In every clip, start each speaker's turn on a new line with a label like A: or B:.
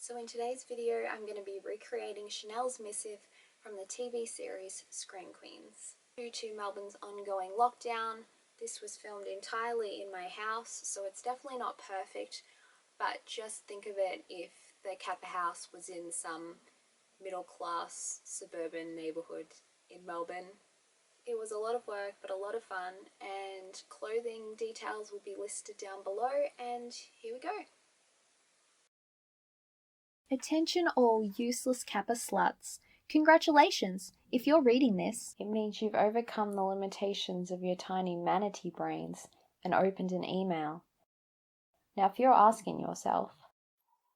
A: So in today's video, I'm going to be recreating Chanel's Missive from the TV series Scream Queens. Due to Melbourne's ongoing lockdown, this was filmed entirely in my house, so it's definitely not perfect, but just think of it if the Kappa house was in some middle-class suburban neighbourhood in Melbourne. It was a lot of work, but a lot of fun, and clothing details will be listed down below, and here we go.
B: Attention all useless Kappa sluts. Congratulations! If you're reading this,
A: It means you've overcome the limitations of your tiny manatee brains and opened an email. Now if you're asking yourself,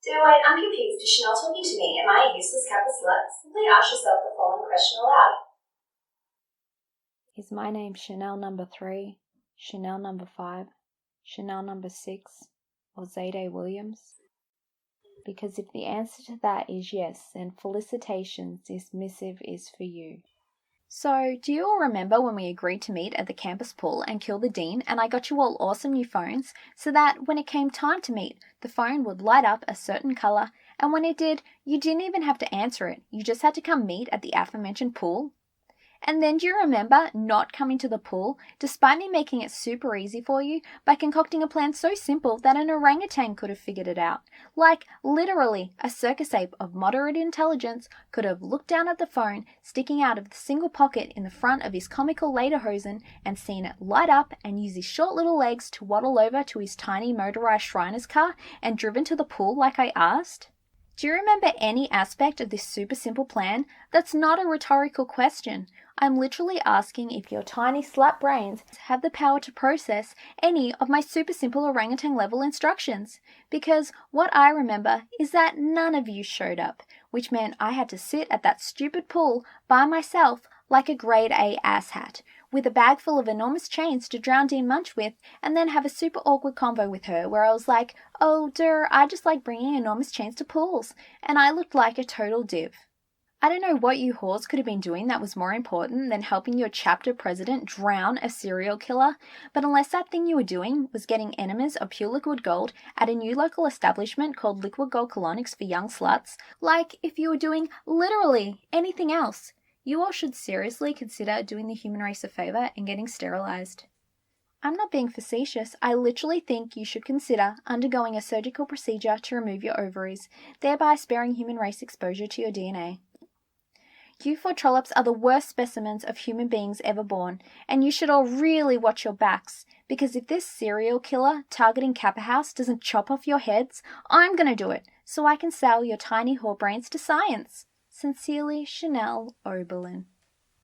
C: Wait, I'm confused. Is Chanel talking to me? Am I a useless Kappa slut? Simply ask yourself the following question aloud.
A: is my name Chanel number 3, Chanel number 5, Chanel number 6, or Zayday Williams? Because if the answer to that is yes, then felicitations, this missive is for you.
B: so do you all remember when we agreed to meet at the campus pool and kill the dean, and I got you all awesome new phones so that when it came time to meet, the phone would light up a certain colour, and when it did, you didn't even have to answer it, you just had to come meet at the aforementioned pool? And then do you remember not coming to the pool, despite me making it super easy for you by concocting a plan so simple that an orangutan could have figured it out? Like, literally, a circus ape of moderate intelligence could have looked down at the phone sticking out of the single pocket in the front of his comical lederhosen and seen it light up and use his short little legs to waddle over to his tiny motorized Shriner's car and driven to the pool like I asked? Do you remember any aspect of this super simple plan? That's not a rhetorical question. I'm literally asking if your tiny slut brains have the power to process any of my super simple orangutan level instructions. Because what I remember is that none of you showed up, which meant I had to sit at that stupid pool by myself like a grade A asshat, with a bag full of enormous chains to drown Dean Munch with, and then have a super awkward convo with her where I was like, oh, I just like bringing enormous chains to pools, and I looked like a total div. I don't know what you whores could have been doing that was more important than helping your chapter president drown a serial killer, but unless that thing you were doing was getting enemas of pure liquid gold at a new local establishment called Liquid Gold Colonics for young sluts, like if you were doing literally anything else, you all should seriously consider doing the human race a favour and getting sterilised. I'm not being facetious, I literally think you should consider undergoing a surgical procedure to remove your ovaries, thereby sparing human race exposure to your DNA. You four trollops are the worst specimens of human beings ever born, and you should all really watch your backs, because if this serial killer targeting Kappa House doesn't chop off your heads, I'm gonna do it, so I can sell your tiny whore brains to science. Sincerely, Chanel Oberlin.